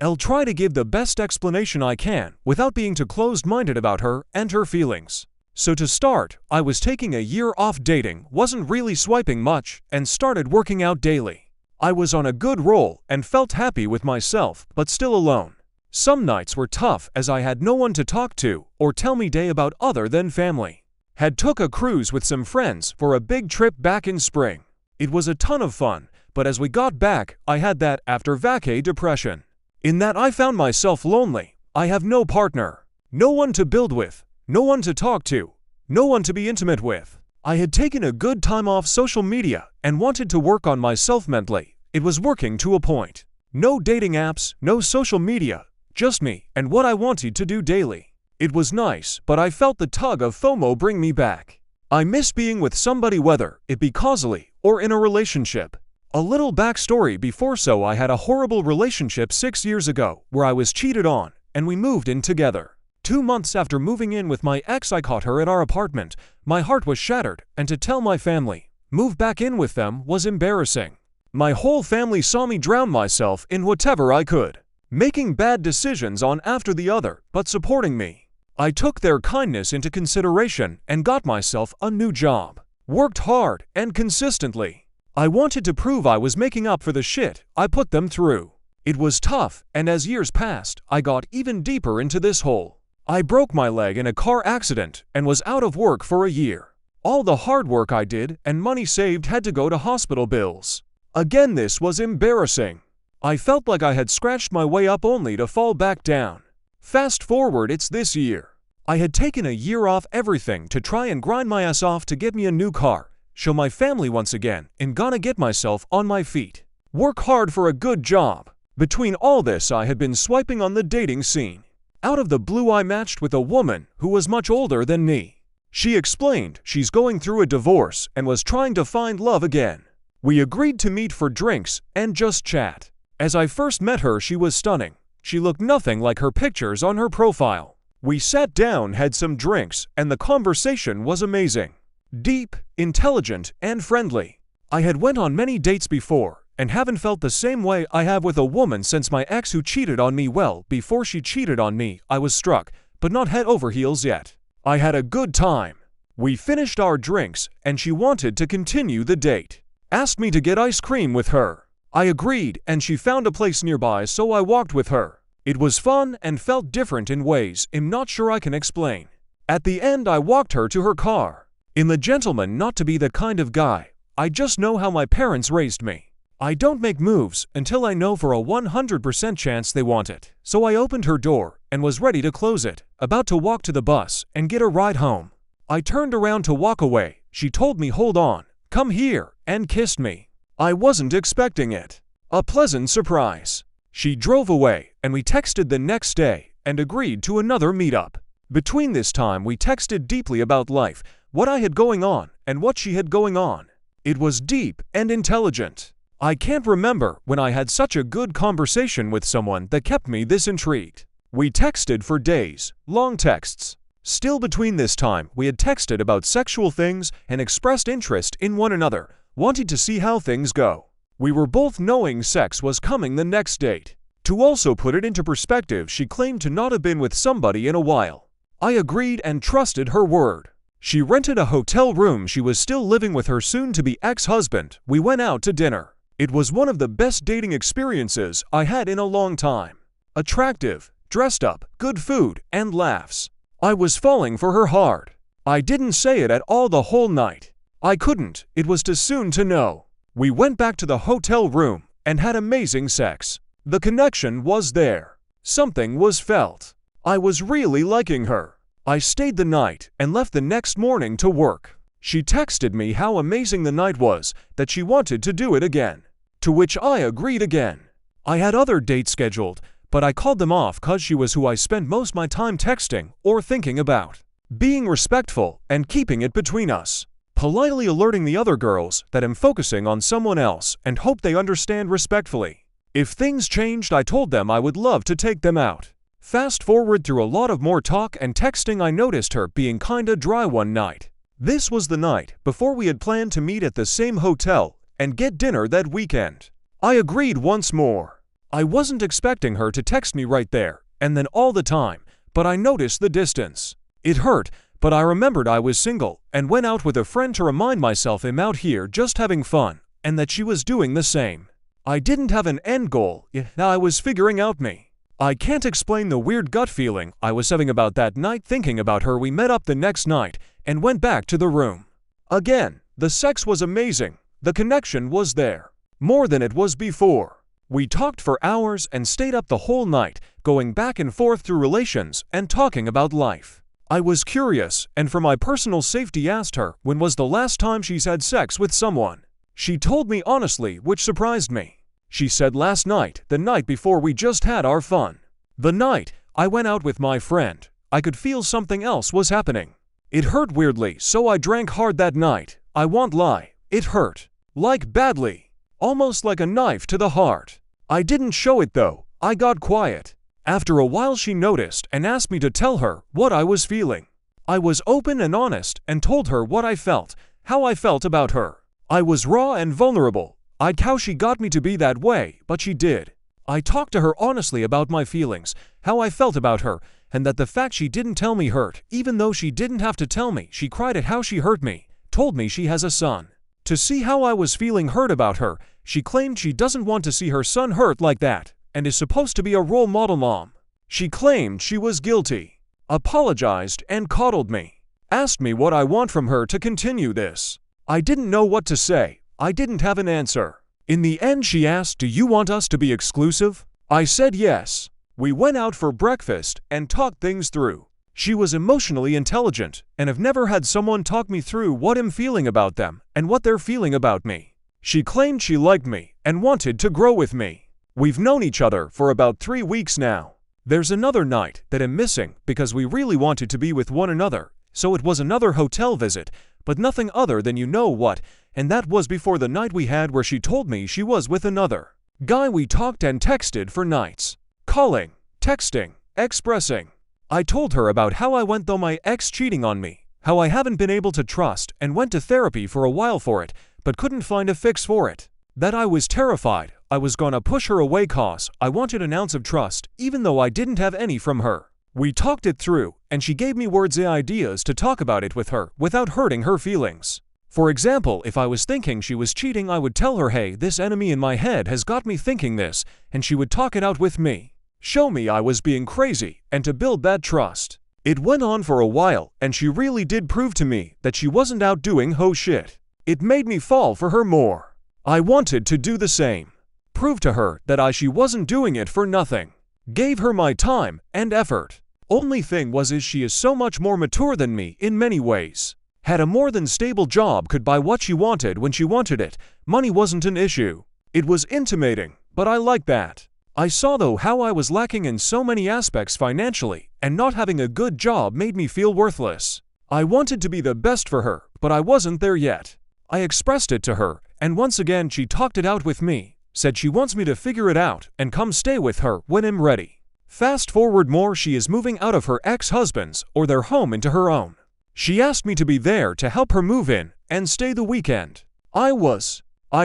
I'll try to give the best explanation I can without being too closed-minded about her and her feelings. So to start, I was taking a year off dating, wasn't really swiping much, and started working out daily. I was on a good roll and felt happy with myself, but still alone. Some nights were tough as I had no one to talk to or tell me day about other than family. Had took a cruise with some friends for a big trip back in spring. It was a ton of fun, but as we got back, I had that after vacay depression. In that I found myself lonely. I have no partner, no one to build with, no one to talk to, no one to be intimate with. I had taken a good time off social media and wanted to work on myself mentally. It was working to a point. No dating apps, no social media, just me and what I wanted to do daily. It was nice, but I felt the tug of FOMO bring me back. I miss being with somebody, whether it be causally or in a relationship. A little backstory before: so I had a horrible relationship 6 years ago where I was cheated on, and we moved in together. 2 months after moving in with my ex, I caught her at our apartment. My heart was shattered, and to tell my family, move back in with them, was embarrassing. My whole family saw me drown myself in whatever I could, making bad decisions on after the other, but supporting me. I took their kindness into consideration and got myself a new job. Worked hard and consistently. I wanted to prove I was making up for the shit I put them through. It was tough, and as years passed, I got even deeper into this hole. I broke my leg in a car accident and was out of work for a year. All the hard work I did and money saved had to go to hospital bills. Again, this was embarrassing. I felt like I had scratched my way up only to fall back down. Fast forward, it's this year. I had taken a year off everything to try and grind my ass off to get me a new car, show my family once again, and gonna get myself on my feet. Work hard for a good job. Between all this, I had been swiping on the dating scene. Out of the blue, I matched with a woman who was much older than me. She explained she's going through a divorce and was trying to find love again. We agreed to meet for drinks and just chat. As I first met her, she was stunning. She looked nothing like her pictures on her profile. We sat down, had some drinks, and the conversation was amazing. Deep, intelligent, and friendly. I had went on many dates before and haven't felt the same way I have with a woman since my ex who cheated on me. Well, before she cheated on me, I was struck, but not head over heels yet. I had a good time. We finished our drinks and she wanted to continue the date. Asked me to get ice cream with her. I agreed, and she found a place nearby, so I walked with her. It was fun and felt different in ways I'm not sure I can explain. At the end, I walked her to her car. I'm the gentleman, not to be the kind of guy. I just know how my parents raised me. I don't make moves until I know for a 100% chance they want it. So I opened her door and was ready to close it, about to walk to the bus and get a ride home. I turned around to walk away. She told me, "Hold on, come here," and kissed me. I wasn't expecting it. A pleasant surprise. She drove away, and we texted the next day and agreed to another meetup. Between this time, we texted deeply about life, what I had going on, and what she had going on. It was deep and intelligent. I can't remember when I had such a good conversation with someone that kept me this intrigued. We texted for days, long texts. Still, between this time, we had texted about sexual things and expressed interest in one another, wanting to see how things go. We were both knowing sex was coming the next date. To also put it into perspective, she claimed to not have been with somebody in a while. I agreed and trusted her word. She rented a hotel room. She was still living with her soon-to-be ex-husband. We went out to dinner. It was one of the best dating experiences I had in a long time. Attractive, dressed up, good food, and laughs. I was falling for her hard. I didn't say it at all the whole night. I couldn't, it was too soon to know. We went back to the hotel room and had amazing sex. The connection was there. Something was felt. I was really liking her. I stayed the night and left the next morning to work. She texted me how amazing the night was, that she wanted to do it again. To which I agreed again. I had other dates scheduled, but I called them off cause she was who I spent most my time texting or thinking about. Being respectful and keeping it between us. Politely alerting the other girls that I'm focusing on someone else and hope they understand respectfully. If things changed, I told them I would love to take them out. Fast forward through a lot of more talk and texting, I noticed her being kinda dry one night. This was the night before we had planned to meet at the same hotel and get dinner that weekend. I agreed once more. I wasn't expecting her to text me right there and then all the time, but I noticed the distance. It hurt, but I remembered I was single and went out with a friend to remind myself I'm out here just having fun and that she was doing the same. I didn't have an end goal, yet I was figuring out me. I can't explain the weird gut feeling I was having about that night thinking about her. We met up the next night and went back to the room. Again, the sex was amazing. The connection was there. More than it was before. We talked for hours and stayed up the whole night, going back and forth through relations and talking about life. I was curious and for my personal safety asked her when was the last time she's had sex with someone. She told me honestly, which surprised me. She said last night, the night before we just had our fun. The night I went out with my friend, I could feel something else was happening. It hurt weirdly, so I drank hard that night. I won't lie, it hurt. Like badly. Almost like a knife to the heart. I didn't show it though, I got quiet. After a while she noticed and asked me to tell her what I was feeling. I was open and honest and told her what I felt, how I felt about her. I was raw and vulnerable. I'd how she got me to be that way, but she did. I talked to her honestly about my feelings, how I felt about her, and that the fact she didn't tell me hurt, even though she didn't have to tell me. She cried at how she hurt me, told me she has a son. To see how I was feeling hurt about her, she claimed she doesn't want to see her son hurt like that, and is supposed to be a role model mom. She claimed she was guilty, apologized and coddled me, asked me what I want from her to continue this. I didn't know what to say. I didn't have an answer. In the end she asked, "Do you want us to be exclusive?" I said yes. We went out for breakfast and talked things through. She was emotionally intelligent and have never had someone talk me through what I'm feeling about them and what they're feeling about me. She claimed she liked me and wanted to grow with me. We've known each other for about 3 weeks now. There's another night that I'm missing because we really wanted to be with one another, so it was another hotel visit, but nothing other than you know what, and that was before the night we had where she told me she was with another guy. We talked and texted for nights. Calling, texting, expressing. I told her about how I went through my ex cheating on me, how I haven't been able to trust and went to therapy for a while for it, but couldn't find a fix for it. That I was terrified I was gonna push her away cause I wanted an ounce of trust even though I didn't have any from her. We talked it through and she gave me words and ideas to talk about it with her without hurting her feelings. For example, if I was thinking she was cheating, I would tell her, "Hey, this enemy in my head has got me thinking this," and she would talk it out with me. Show me I was being crazy and to build that trust. It went on for a while and she really did prove to me that she wasn't out doing ho shit. It made me fall for her more. I wanted to do the same. Prove to her that she wasn't doing it for nothing. Gave her my time and effort. Only thing was she is so much more mature than me in many ways. Had a more than stable job, could buy what she wanted when she wanted it. Money wasn't an issue. It was intimidating, but I liked that. I saw though how I was lacking in so many aspects financially, and not having a good job made me feel worthless. I wanted to be the best for her, but I wasn't there yet. I expressed it to her, and once again she talked it out with me, said she wants me to figure it out and come stay with her when I'm ready. Fast forward more, she is moving out of her ex-husband's or their home into her own. She asked me to be there to help her move in and stay the weekend. I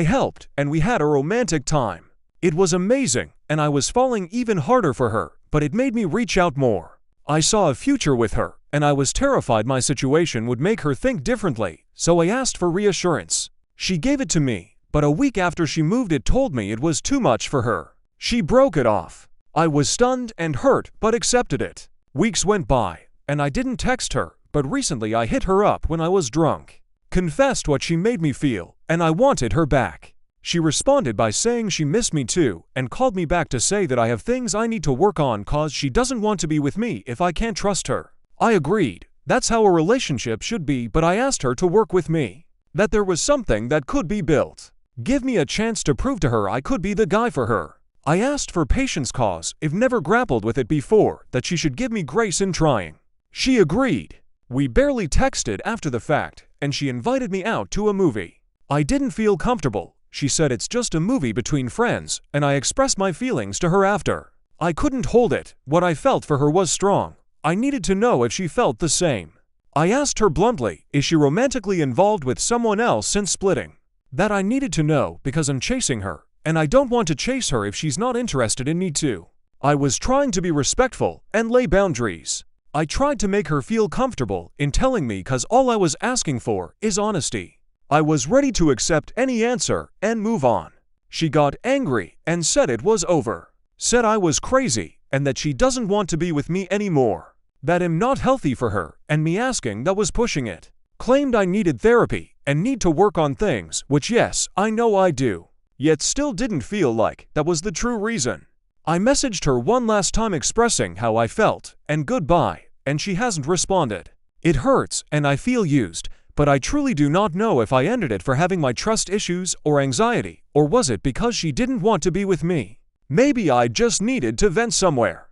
helped and we had a romantic time. It was amazing and I was falling even harder for her, but it made me reach out more. I saw a future with her and I was terrified my situation would make her think differently, so I asked for reassurance. She gave it to me, but a week after she moved it told me it was too much for her. She broke it off. I was stunned and hurt but accepted it. Weeks went by and I didn't text her, but recently I hit her up when I was drunk. Confessed what she made me feel, and I wanted her back. She responded by saying she missed me too, and called me back to say that I have things I need to work on cause she doesn't want to be with me if I can't trust her. I agreed. That's how a relationship should be, but I asked her to work with me. That there was something that could be built. Give me a chance to prove to her I could be the guy for her. I asked for patience cause I've never grappled with it before, that she should give me grace in trying. She agreed. We barely texted after the fact, and she invited me out to a movie. I didn't feel comfortable. She said it's just a movie between friends, and I expressed my feelings to her after. I couldn't hold it. What I felt for her was strong. I needed to know if she felt the same. I asked her bluntly, is she romantically involved with someone else since splitting? That I needed to know because I'm chasing her, and I don't want to chase her if she's not interested in me too. I was trying to be respectful and lay boundaries. I tried to make her feel comfortable in telling me cause all I was asking for is honesty. I was ready to accept any answer and move on. She got angry and said it was over. Said I was crazy and that she doesn't want to be with me anymore. That I'm not healthy for her and me asking that was pushing it. Claimed I needed therapy and need to work on things, which yes, I know I do. Yet still didn't feel like that was the true reason. I messaged her one last time expressing how I felt and goodbye, and she hasn't responded. It hurts and I feel used, but I truly do not know if I ended it for having my trust issues or anxiety, or was it because she didn't want to be with me? Maybe I just needed to vent somewhere.